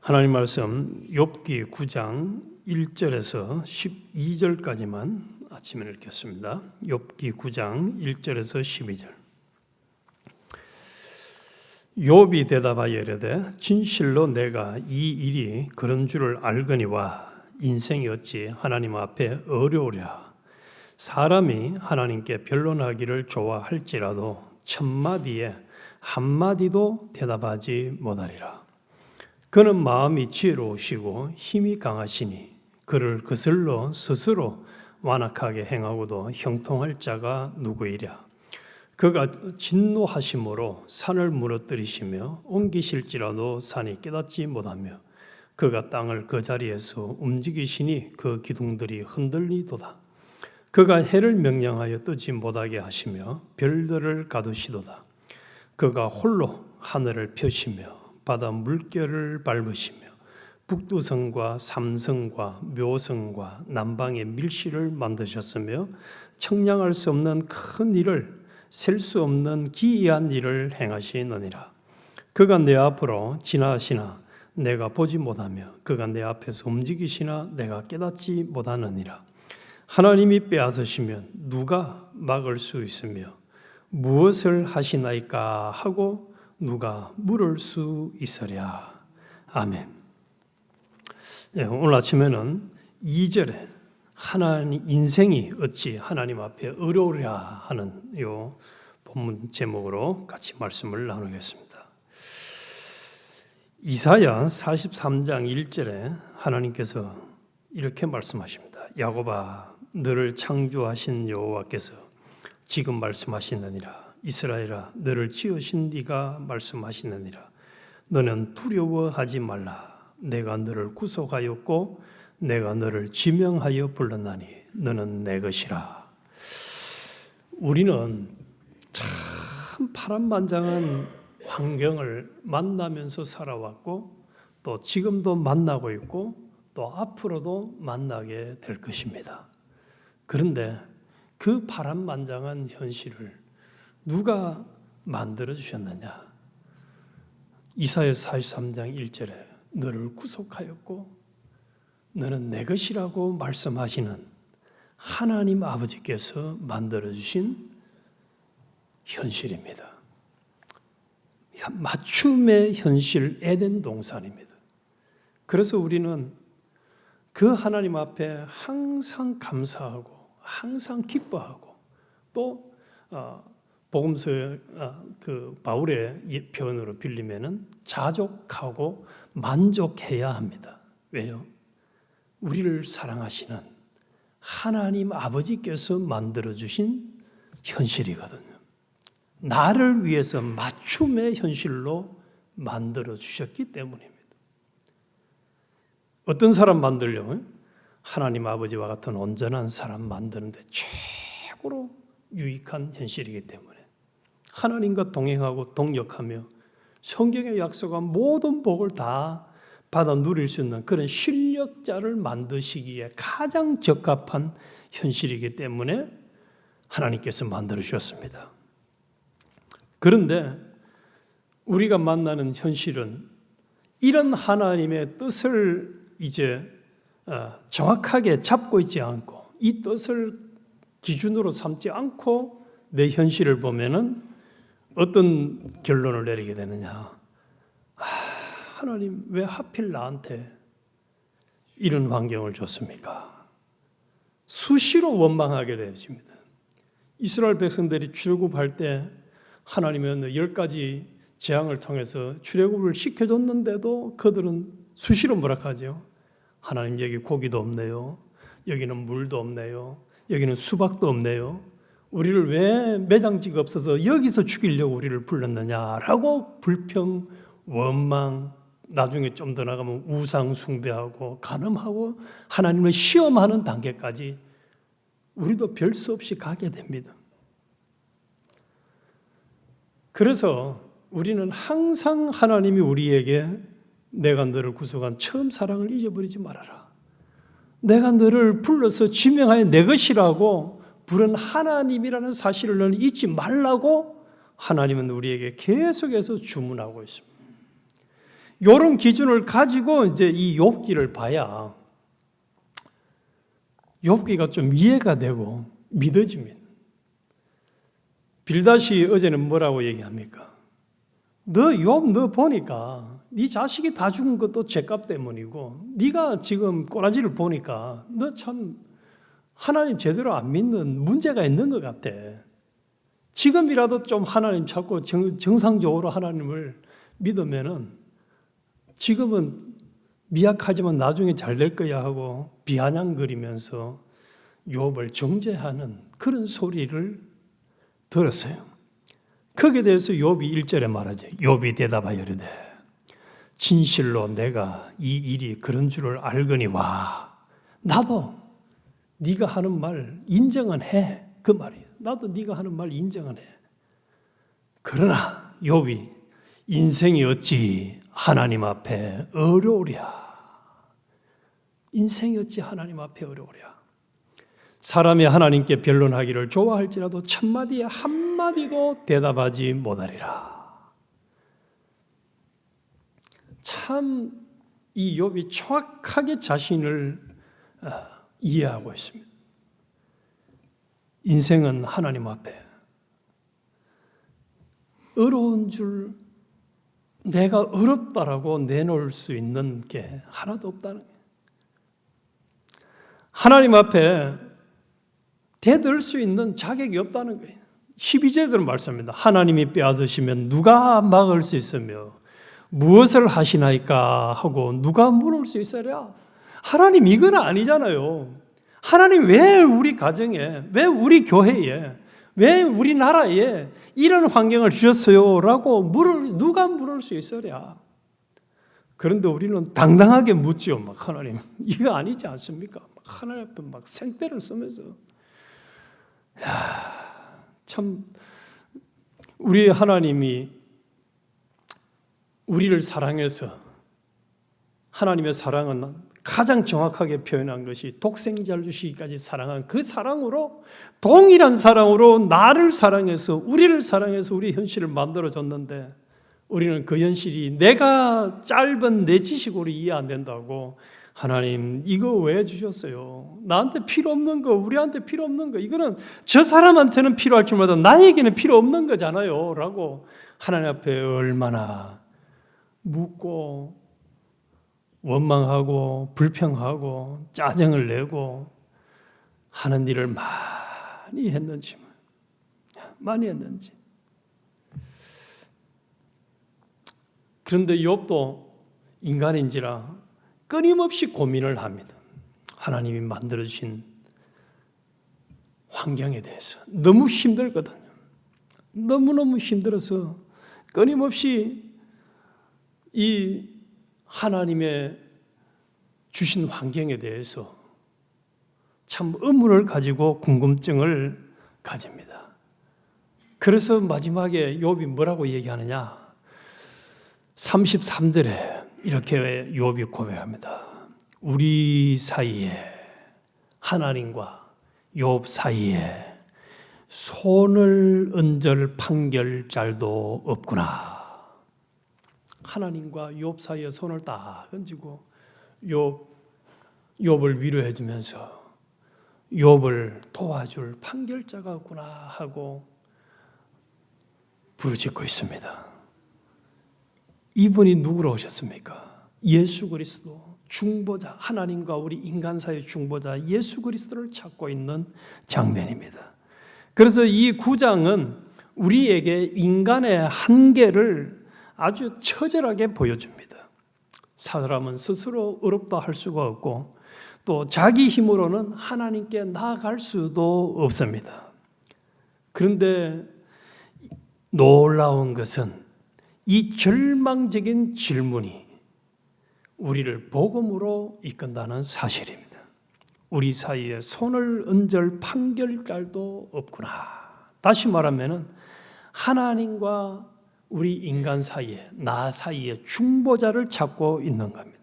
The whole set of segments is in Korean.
하나님 말씀 욥기 9장 1절에서 12절까지만 아침에 읽겠습니다. 욥기 9장 1절에서 12절. 욥이 대답하여 이르되 진실로 내가 이 일이 그런 줄을 알거니와 인생이 어찌 하나님 앞에 어려우랴. 사람이 하나님께 변론하기를 좋아할지라도 천마디에 한마디도 대답하지 못하리라. 그는 마음이 지혜로우시고 힘이 강하시니 그를 거슬러 스스로 완악하게 행하고도 형통할 자가 누구이랴. 그가 진노하심으로 산을 무너뜨리시며 옮기실지라도 산이 깨닫지 못하며 그가 땅을 그 자리에서 움직이시니 그 기둥들이 흔들리도다. 그가 해를 명령하여 뜨지 못하게 하시며 별들을 가두시도다. 그가 홀로 하늘을 펴시며 바다 물결을 밟으시며 북두성과 삼성과 묘성과 남방의 밀실을 만드셨으며 청량할 수 없는 큰 일을 셀 수 없는 기이한 일을 행하시느니라. 그가 내 앞으로 지나시나 내가 보지 못하며 그가 내 앞에서 움직이시나 내가 깨닫지 못하느니라. 하나님이 빼앗으시면 누가 막을 수 있으며 무엇을 하시나이까 하고 누가 물을 수 있으랴. 아멘. 오늘 아침에는 2절에 하나님 인생이 어찌 하나님 앞에 어려우랴 하는 이 본문 제목으로 같이 말씀을 나누겠습니다. 이사야 43장 1절에 하나님께서 이렇게 말씀하십니다. 야곱아, 너를 창조하신 여호와께서 지금 말씀하시느니라. 이스라엘아, 너를 지으신 네가 말씀하시느니라. 너는 두려워하지 말라. 내가 너를 구속하였고 내가 너를 지명하여 불렀나니 너는 내 것이라. 우리는 참 파란만장한 환경을 만나면서 살아왔고 또 지금도 만나고 있고 또 앞으로도 만나게 될 것입니다. 그런데 그 파란만장한 현실을 누가 만들어 주셨느냐? 이사야 43장 1절에 너를 구속하였고 너는 내 것이라고 말씀하시는 하나님 아버지께서 만들어 주신 현실입니다. 맞춤의 현실 에덴 동산입니다. 그래서 우리는 그 하나님 앞에 항상 감사하고 항상 기뻐하고 또 복음서 그 바울의 표현으로 빌리면은 자족하고 만족해야 합니다. 왜요? 우리를 사랑하시는 하나님 아버지께서 만들어 주신 현실이거든요. 나를 위해서 맞춤의 현실로 만들어 주셨기 때문입니다. 어떤 사람 만들려고? 하나님 아버지와 같은 온전한 사람 만드는데 최고로 유익한 현실이기 때문에 하나님과 동행하고 동역하며 성경의 약속한 모든 복을 다 받아 누릴 수 있는 그런 실력자를 만드시기에 가장 적합한 현실이기 때문에 하나님께서 만들어 주셨습니다. 그런데 우리가 만나는 현실은 이런 하나님의 뜻을 이제 정확하게 잡고 있지 않고 이 뜻을 기준으로 삼지 않고 내 현실을 보면은 어떤 결론을 내리게 되느냐? 하나님 왜 하필 나한테 이런 환경을 줬습니까? 수시로 원망하게 되십니다. 이스라엘 백성들이 출애굽할 때 하나님은 10가지 재앙을 통해서 출애굽을 시켜줬는데도 그들은 수시로 뭐라 하죠? 하나님 여기 고기도 없네요. 여기는 물도 없네요. 여기는 수박도 없네요. 우리를 왜 매장지가 없어서 여기서 죽이려고 우리를 불렀느냐라고 불평, 원망, 나중에 좀 더 나가면 우상 숭배하고 간음하고 하나님을 시험하는 단계까지 우리도 별 수 없이 가게 됩니다. 그래서 우리는 항상 하나님이 우리에게 내가 너를 구속한 처음 사랑을 잊어버리지 말아라. 내가 너를 불러서 지명하여 내 것이라고 부른 하나님이라는 사실을 너는 잊지 말라고 하나님은 우리에게 계속해서 주문하고 있습니다. 이런 기준을 가지고 이제 이 욥기를 봐야 욥기가 좀 이해가 되고 믿어집니다. 빌닷이 어제는 뭐라고 얘기합니까? 너 욥 너 보니까 네 자식이 다 죽은 것도 죄값 때문이고 네가 지금 꼬라지를 보니까 너 참 하나님 제대로 안 믿는 문제가 있는 것 같아. 지금이라도 좀 하나님 찾고 정상적으로 하나님을 믿으면은 지금은 미약하지만 나중에 잘 될 거야 하고 비아냥거리면서 욥을 정죄하는 그런 소리를 들었어요. 거기에 대해서 욥이 1절에 말하죠. 욥이 대답하여 이르되 진실로 내가 이 일이 그런 줄을 알거니와 나도 네가 하는 말 인정은 해. 그 말이에요. 나도 네가 하는 말 인정은 해. 그러나 욥이 인생이 어찌 하나님 앞에 어려우랴. 인생이 어찌 하나님 앞에 어려우랴. 사람이 하나님께 변론하기를 좋아할지라도 천마디에 한마디도 대답하지 못하리라. 참 이 욥이 정확하게 자신을 이해하고 있습니다. 인생은 하나님 앞에 어려운 줄 내가 어렵다라고 내놓을 수 있는 게 하나도 없다는 거예요. 하나님 앞에 대들 수 있는 자격이 없다는 거예요. 12절에도 말씀합니다. 하나님이 빼앗으시면 누가 막을 수 있으며 무엇을 하시나이까 하고 누가 물을 수 있으랴. 하나님 이건 아니잖아요. 하나님 왜 우리 가정에, 왜 우리 교회에, 왜 우리나라에 이런 환경을 주셨어요? 라고 누가 물을 수 있으랴. 그런데 우리는 당당하게 묻지요. 막 하나님 이거 아니지 않습니까? 하나님 앞에 막 생떼를 쓰면서 참 우리 하나님이 우리를 사랑해서 하나님의 사랑은 가장 정확하게 표현한 것이 독생자를 주시기까지 사랑한 그 사랑으로 동일한 사랑으로 나를 사랑해서 우리를 사랑해서 우리 현실을 만들어줬는데 우리는 그 현실이 내가 짧은 내 지식으로 이해 안 된다고 하나님 이거 왜 주셨어요? 나한테 필요 없는 거, 우리한테 필요 없는 거, 이거는 저 사람한테는 필요할 줄 몰라도 나에게는 필요 없는 거잖아요 라고 하나님 앞에 얼마나 묻고 원망하고 불평하고 짜증을 내고 하는 일을 많이 했는지 그런데 욥도 인간인지라 끊임없이 고민을 합니다. 하나님이 만들어주신 환경에 대해서 너무 힘들거든요. 너무너무 힘들어서 끊임없이 이 하나님의 주신 환경에 대해서 참 의문을 가지고 궁금증을 가집니다. 그래서 마지막에 욥이 뭐라고 얘기하느냐? 33절에 이렇게 욥이 고백합니다. 우리 사이에 하나님과 욥 사이에 손을 얹을 판결짤도 없구나. 하나님과 욥 사이에 손을 딱 얹고 욥을 위로해 주면서 욥을 도와줄 판결자가 없구나 하고 부르짖고 있습니다. 이분이 누구로 오셨습니까? 예수 그리스도 중보자, 하나님과 우리 인간 사이의 중보자 예수 그리스도를 찾고 있는 장면입니다. 그래서 이 9장은 우리에게 인간의 한계를 아주 처절하게 보여줍니다. 사람은 스스로 어렵다 할 수가 없고 또 자기 힘으로는 하나님께 나아갈 수도 없습니다. 그런데 놀라운 것은 이 절망적인 질문이 우리를 복음으로 이끈다는 사실입니다. 우리 사이에 손을 얹을 판결짤도 없구나. 다시 말하면 하나님과 우리 인간 사이에, 나 사이에 중보자를 찾고 있는 겁니다.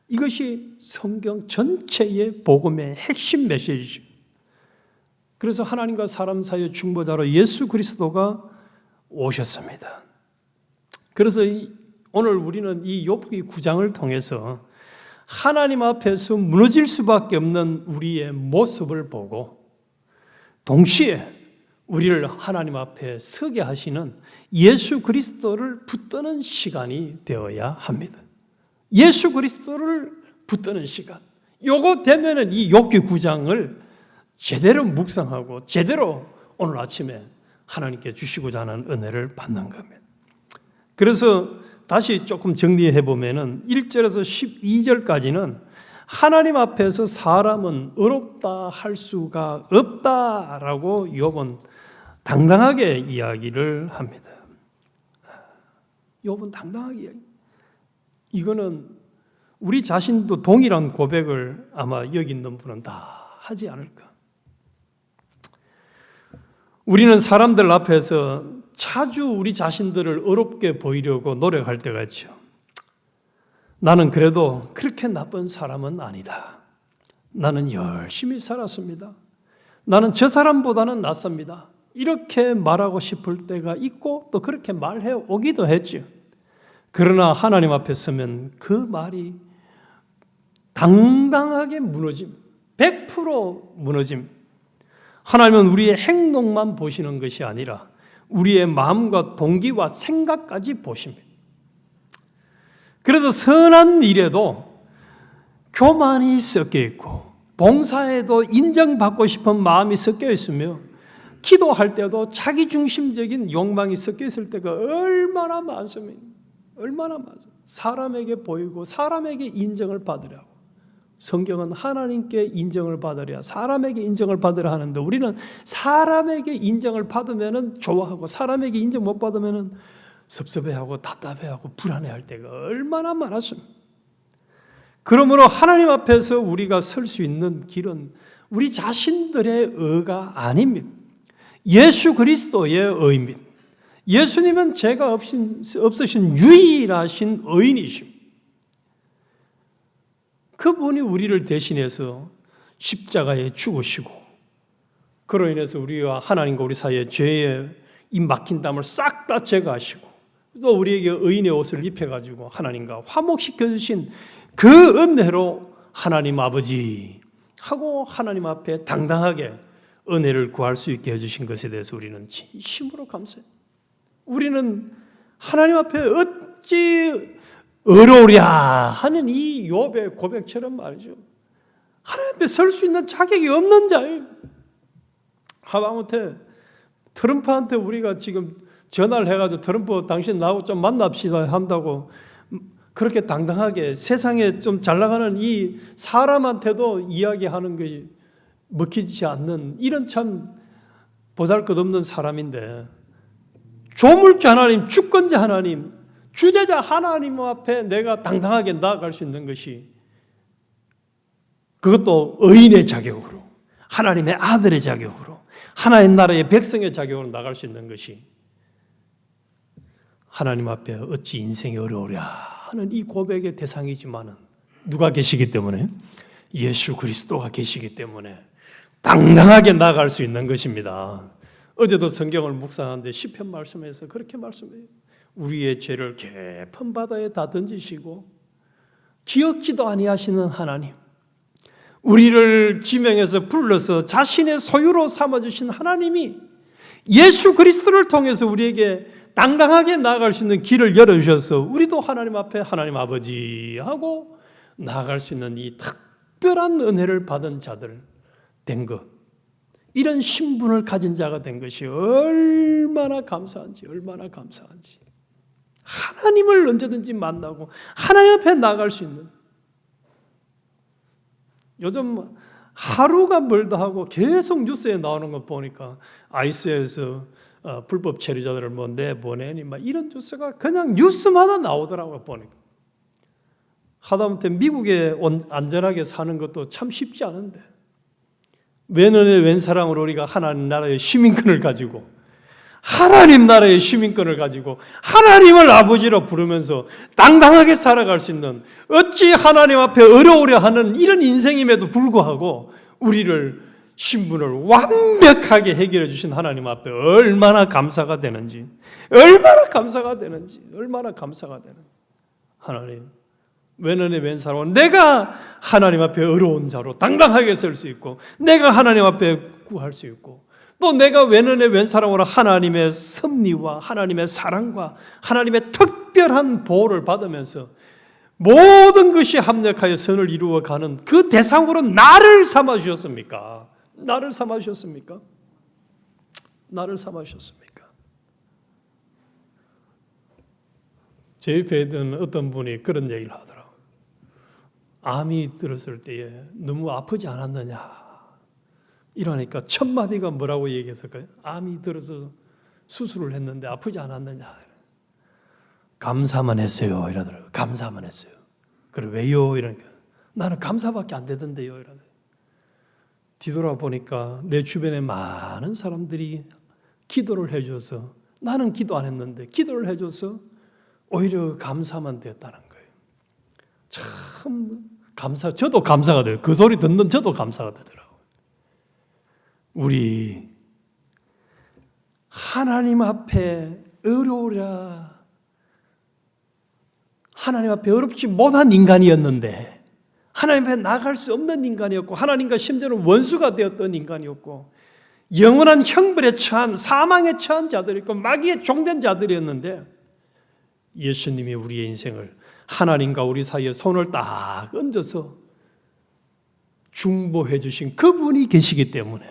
이것이 성경 전체의 복음의 핵심 메시지죠. 그래서 하나님과 사람 사이의 중보자로 예수 그리스도가 오셨습니다. 그래서 오늘 우리는 이 욥기 9장을 통해서 하나님 앞에서 무너질 수밖에 없는 우리의 모습을 보고 동시에 우리를 하나님 앞에 서게 하시는 예수 그리스도를 붙드는 시간이 되어야 합니다. 예수 그리스도를 붙드는 시간. 요거 되면은 이 욥기 9장을 제대로 묵상하고 제대로 오늘 아침에 하나님께 주시고자 하는 은혜를 받는 겁니다. 그래서 다시 조금 정리해 보면은 1절에서 12절까지는 하나님 앞에서 사람은 어렵다 할 수가 없다라고 욥은 당당하게 이야기를 합니다. 욥은 당당하게 이야기. 이거는 우리 자신도 동일한 고백을 아마 여기 있는 분은 다 하지 않을까. 우리는 사람들 앞에서 자주 우리 자신들을 어렵게 보이려고 노력할 때가 있죠. 나는 그래도 그렇게 나쁜 사람은 아니다. 나는 열심히 살았습니다. 나는 저 사람보다는 낫습니다. 이렇게 말하고 싶을 때가 있고 또 그렇게 말해 오기도 했죠. 그러나 하나님 앞에 서면 그 말이 당당하게 무너짐, 100% 무너짐. 하나님은 우리의 행동만 보시는 것이 아니라 우리의 마음과 동기와 생각까지 보십니다. 그래서 선한 일에도 교만이 섞여 있고 봉사에도 인정받고 싶은 마음이 섞여 있으며 기도할 때도 자기중심적인 욕망이 섞여 있을 때가 얼마나 많습니까? 얼마나 많습니까? 사람에게 보이고 사람에게 인정을 받으려고. 성경은 하나님께 인정을 받으려 사람에게 인정을 받으려 하는데 우리는 사람에게 인정을 받으면 좋아하고 사람에게 인정 못 받으면 섭섭해하고 답답해하고 불안해할 때가 얼마나 많았습니까? 그러므로 하나님 앞에서 우리가 설 수 있는 길은 우리 자신들의 의가 아닙니다. 예수 그리스도의 의입니다. 예수님은 죄가 없으신 유일하신 의인이십니다. 그분이 우리를 대신해서 십자가에 죽으시고 그로 인해서 우리와 하나님과 우리 사이에 죄의 이 막힌 담을 싹 다 제거하시고 또 우리에게 의인의 옷을 입혀가지고 하나님과 화목시켜 주신 그 은혜로 하나님 아버지 하고 하나님 앞에 당당하게 은혜를 구할 수 있게 해주신 것에 대해서 우리는 진심으로 감사해요. 우리는 하나님 앞에 어찌 어려우랴 하는 이 욥의 고백처럼 말이죠. 하나님 앞에 설 수 있는 자격이 없는 자예요. 하다못해 트럼프한테 우리가 지금 전화를 해가지고 트럼프 당신 나하고 좀 만납시다 한다고 그렇게 당당하게 세상에 좀 잘 나가는 이 사람한테도 이야기하는 것이 먹히지 않는 이런 참 보잘것없는 사람인데 조물주 하나님, 주권자 하나님, 주제자 하나님 앞에 내가 당당하게 나아갈 수 있는 것이 그것도 의인의 자격으로 하나님의 아들의 자격으로 하나님 나라의 백성의 자격으로 나갈 수 있는 것이 하나님 앞에 어찌 인생이 어려우랴 하는 이 고백의 대상이지만은 누가 계시기 때문에 예수 그리스도가 계시기 때문에 당당하게 나아갈 수 있는 것입니다. 어제도 성경을 묵상하는데 시편 말씀에서 그렇게 말씀해요. 우리의 죄를 깊은 바다에 다 던지시고 기억지도 아니하시는 하나님, 우리를 지명해서 불러서 자신의 소유로 삼아주신 하나님이 예수 그리스도를 통해서 우리에게 당당하게 나아갈 수 있는 길을 열어주셔서 우리도 하나님 앞에 하나님 아버지 하고 나아갈 수 있는 이 특별한 은혜를 받은 자들 된 것, 이런 신분을 가진 자가 된 것이 얼마나 감사한지, 얼마나 감사한지. 하나님을 언제든지 만나고 하나님 앞에 나아갈 수 있는, 요즘 하루가 멀다 하고 계속 뉴스에 나오는 거 보니까 아이스에서 불법 체류자들을 뭐 내보내니 막 이런 뉴스가 그냥 뉴스마다 나오더라고요. 보니까 하다못해 미국에 안전하게 사는 것도 참 쉽지 않은데 왼언의 왼사람으로 우리가 하나님 나라의 시민권을 가지고 하나님 나라의 시민권을 가지고 하나님을 아버지로 부르면서 당당하게 살아갈 수 있는, 어찌 하나님 앞에 어려우려 하는 이런 인생임에도 불구하고 우리를 신분을 완벽하게 해결해 주신 하나님 앞에 얼마나 감사가 되는지, 얼마나 감사가 되는지, 얼마나 감사가 되는지. 하나님, 왼은의 왼사람으로 내가 하나님 앞에 어려운 자로 당당하게 설 수 있고, 내가 하나님 앞에 구할 수 있고, 또 내가 왼은의 왼사람으로 하나님의 섭리와 하나님의 사랑과 하나님의 특별한 보호를 받으면서 모든 것이 합력하여 선을 이루어가는 그 대상으로 나를 삼아주셨습니까? 나를 삼아주셨습니까? 나를 삼아주셨습니까? 제 옆에 있던 어떤 분이 그런 얘기를 하더라고요. 암이 들었을 때에 너무 아프지 않았느냐 이러니까 첫 마디가 뭐라고 얘기했을까요? 암이 들어서 수술을 했는데 아프지 않았느냐. 감사만 했어요 이러더라고요. 감사만 했어요. 그래 왜요? 이러니까 나는 감사밖에 안 되던데요 이러더라고요. 뒤돌아보니까 내 주변에 많은 사람들이 기도를 해줘서, 나는 기도 안 했는데 기도를 해줘서 오히려 감사만 되었다는 거예요. 참 저도 감사가 돼요. 그 소리 듣는 저도 감사가 되더라고요. 우리 하나님 앞에 어려우랴, 하나님 앞에 어렵지 못한 인간이었는데, 하나님 앞에 나갈 수 없는 인간이었고, 하나님과 심지어는 원수가 되었던 인간이었고, 영원한 형벌에 처한, 사망에 처한 자들이었고, 마귀에 종된 자들이었는데, 예수님이 우리의 인생을, 하나님과 우리 사이에 손을 딱 얹어서 중보해 주신 그분이 계시기 때문에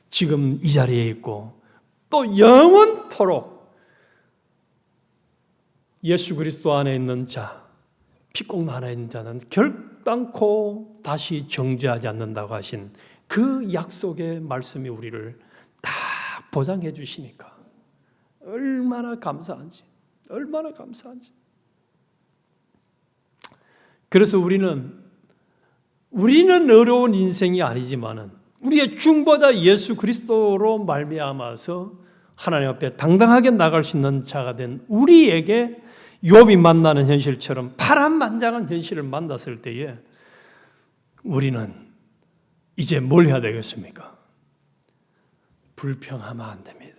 지금 이 자리에 있고, 또 영원토록 예수 그리스도 안에 있는 자, 피꼭 안에 있는 자는 결단코 다시 정죄하지 않는다고 하신 그 약속의 말씀이 우리를 다 보장해 주시니까 얼마나 감사한지, 얼마나 감사한지. 그래서 우리는 어려운 인생이 아니지만은 우리의 중보자 예수 그리스도로 말미암아서 하나님 앞에 당당하게 나갈 수 있는 자가 된 우리에게 욥이 만나는 현실처럼 파란만장한 현실을 만났을 때에 우리는 이제 뭘 해야 되겠습니까? 불평하면 안 됩니다.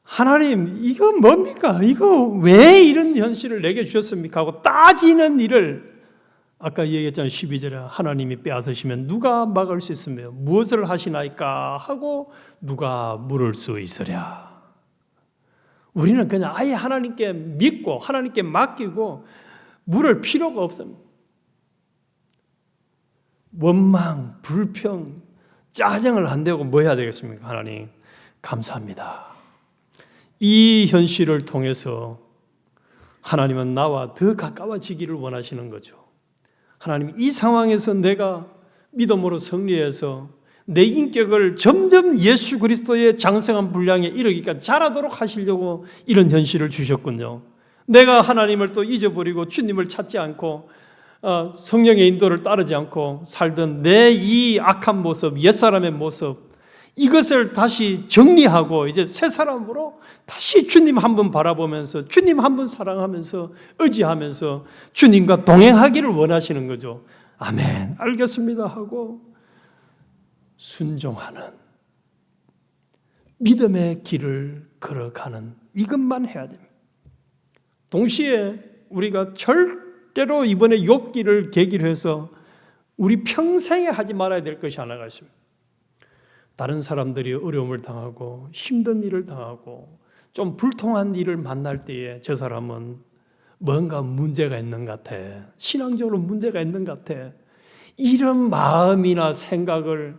하나님, 이거 뭡니까? 이거 왜 이런 현실을 내게 주셨습니까? 하고 따지는 일을, 아까 얘기했잖아요. 12절에 하나님이 빼앗으시면 누가 막을 수 있으며 무엇을 하시나이까 하고 누가 물을 수 있으랴. 우리는 그냥 아예 하나님께 믿고 하나님께 맡기고 물을 필요가 없습니다. 원망, 불평, 짜증을 안 내고 뭐 해야 되겠습니까? 하나님 감사합니다. 이 현실을 통해서 하나님은 나와 더 가까워지기를 원하시는 거죠. 하나님, 이 상황에서 내가 믿음으로 승리해서 내 인격을 점점 예수 그리스도의 장성한 분량에 이르기까지 자라도록 하시려고 이런 현실을 주셨군요. 내가 하나님을 또 잊어버리고 주님을 찾지 않고 성령의 인도를 따르지 않고 살던 내 이 악한 모습, 옛사람의 모습, 이것을 다시 정리하고 이제 새 사람으로 다시 주님 한 번 바라보면서 주님 한 번 사랑하면서 의지하면서 주님과 동행하기를 원하시는 거죠. 아멘, 알겠습니다 하고 순종하는 믿음의 길을 걸어가는 이것만 해야 됩니다. 동시에 우리가 절대로 이번에 욥기를 계기로 해서 우리 평생에 하지 말아야 될 것이 하나가 있습니다. 다른 사람들이 어려움을 당하고 힘든 일을 당하고 좀 불통한 일을 만날 때에 저 사람은 뭔가 문제가 있는 것 같아, 신앙적으로 문제가 있는 것 같아, 이런 마음이나 생각을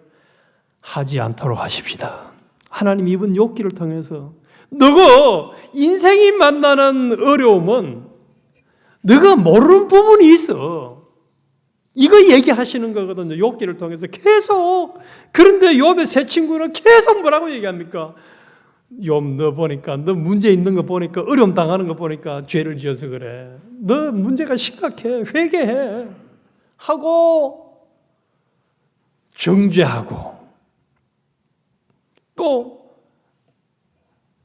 하지 않도록 하십시다. 하나님 이번 욥기를 통해서 너가 인생이 만나는 어려움은 너가 모르는 부분이 있어, 이거 얘기하시는 거거든요. 욥기를 통해서 계속. 그런데 욥의 세 친구는 계속 뭐라고 얘기합니까? 욥, 너 보니까, 너 문제 있는 거 보니까, 어려움 당하는 거 보니까 죄를 지어서 그래. 너 문제가 심각해. 회개해. 하고 정죄하고 또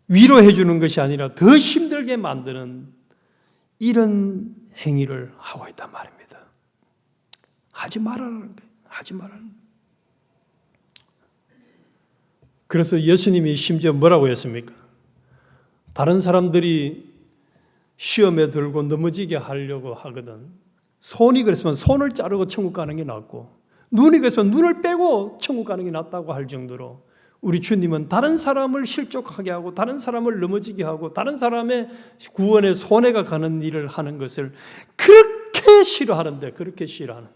위로해 주는 것이 아니라 더 힘들게 만드는 이런 행위를 하고 있단 말입니다. 하지 말라는 거예요. 하지 말라는 거예요. 그래서 예수님이 심지어 뭐라고 했습니까? 다른 사람들이 시험에 들고 넘어지게 하려고 하거든. 손이 그랬으면 손을 자르고 천국 가는 게 낫고, 눈이 그랬으면 눈을 빼고 천국 가는 게 낫다고 할 정도로 우리 주님은 다른 사람을 실족하게 하고 다른 사람을 넘어지게 하고 다른 사람의 구원에 손해가 가는 일을 하는 것을 그렇게 싫어하는데, 그렇게 싫어하는데,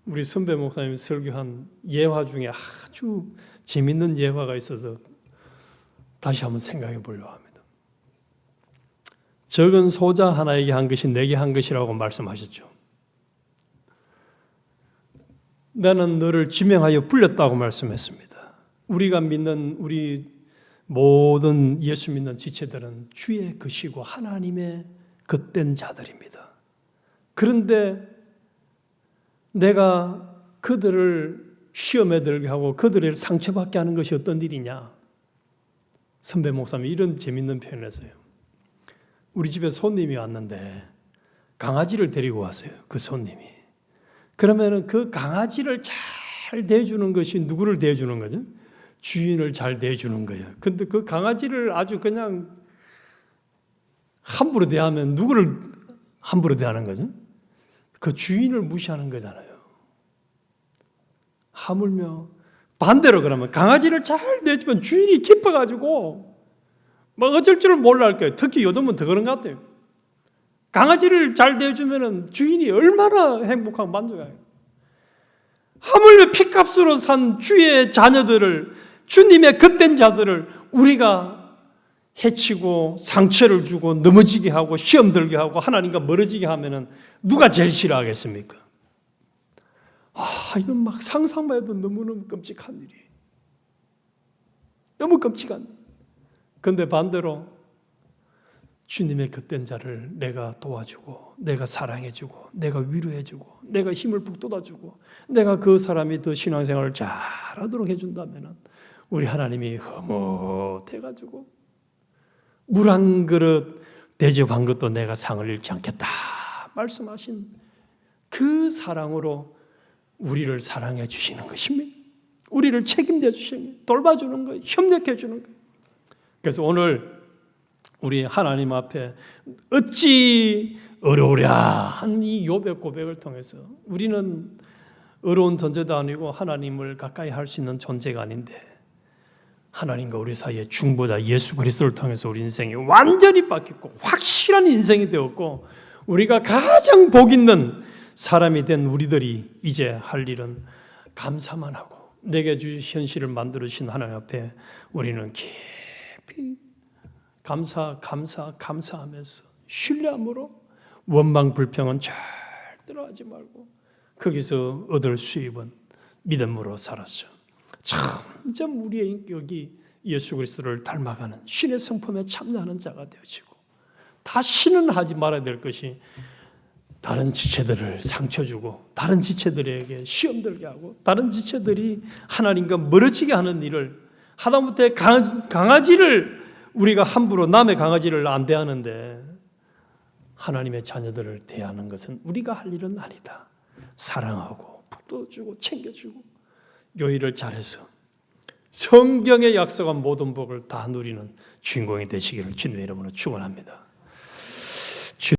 우리 선배 목사님이 설교한 예화 중에 아주 재밌는 예화가 있어서 다시 한번 생각해 보려고 합니다. 적은 소자 하나에게 한 것이 내게 한 것이라고 말씀하셨죠. 나는 너를 지명하여 불렸다고 말씀했습니다. 우리가 믿는 우리 모든 예수 믿는 지체들은 주의 것이고 하나님의 겉된 자들입니다. 그런데 내가 그들을 시험에 들게 하고 그들을 상처받게 하는 것이 어떤 일이냐? 선배 목사님이 이런 재밌는 표현을 했어요. 우리 집에 손님이 왔는데 강아지를 데리고 왔어요. 그 손님이. 그러면은 그 강아지를 잘 대해주는 것이 누구를 대해주는 거죠? 주인을 잘 대해주는 거예요. 근데 그 강아지를 아주 그냥 함부로 대하면 누구를 함부로 대하는 거죠? 그 주인을 무시하는 거잖아요. 하물며 반대로 그러면 강아지를 잘 대해주면 주인이 기뻐가지고 막 어쩔 줄을 몰라 할 거예요. 특히 요즘은 더 그런 것 같아요. 강아지를 잘 대해주면 주인이 얼마나 행복하고 만족해요. 하물며 피값으로 산 주의 자녀들을, 주님의 겉된 자들을 우리가 해치고 상처를 주고 넘어지게 하고 시험 들게 하고 하나님과 멀어지게 하면은 누가 제일 싫어하겠습니까? 이건 막 상상만 해도 너무너무 끔찍한 일이에요. 너무 끔찍한 일. 그런데 반대로 주님의 겉된 자를 내가 도와주고 내가 사랑해주고 내가 위로해주고 내가 힘을 북돋아주고 내가 그 사람이 더 신앙생활을 잘하도록 해준다면 우리 하나님이 흐뭇해가지고 물 한 그릇 대접한 것도 내가 상을 잃지 않겠다 말씀하신 그 사랑으로 우리를 사랑해 주시는 것입니다. 우리를 책임져 주시는, 돌봐주는 거예요. 협력해 주는 거예요. 그래서 오늘 우리 하나님 앞에 어찌 어려우랴 한 이 욥의 고백을 통해서 우리는 어려운 존재도 아니고 하나님을 가까이 할 수 있는 존재가 아닌데 하나님과 우리 사이의 중보자 예수 그리스도를 통해서 우리 인생이 완전히 바뀌었고 확실한 인생이 되었고 우리가 가장 복 있는 사람이 된 우리들이 이제 할 일은 감사만 하고 내게 주신 현실을 만들어주신 하나님 앞에 우리는 깊이 감사하면서 신뢰함으로 원망 불평은 절대로 하지 말고 거기서 얻을 수입은 믿음으로 살았어. 점점 우리의 인격이 예수 그리스도를 닮아가는 신의 성품에 참여하는 자가 되어지고 다시는 하지 말아야 될 것이 다른 지체들을 상처 주고 다른 지체들에게 시험 들게 하고 다른 지체들이 하나님과 멀어지게 하는 일을 하다못해 강아지를 우리가 함부로 남의 강아지를 안 대하는데 하나님의 자녀들을 대하는 것은 우리가 할 일은 아니다. 사랑하고 북돋주고 챙겨주고 요 일을 잘해서 성경에 약속한 모든 복을 다 누리는 주인공이 되시기를 주님의 이름으로 축원합니다.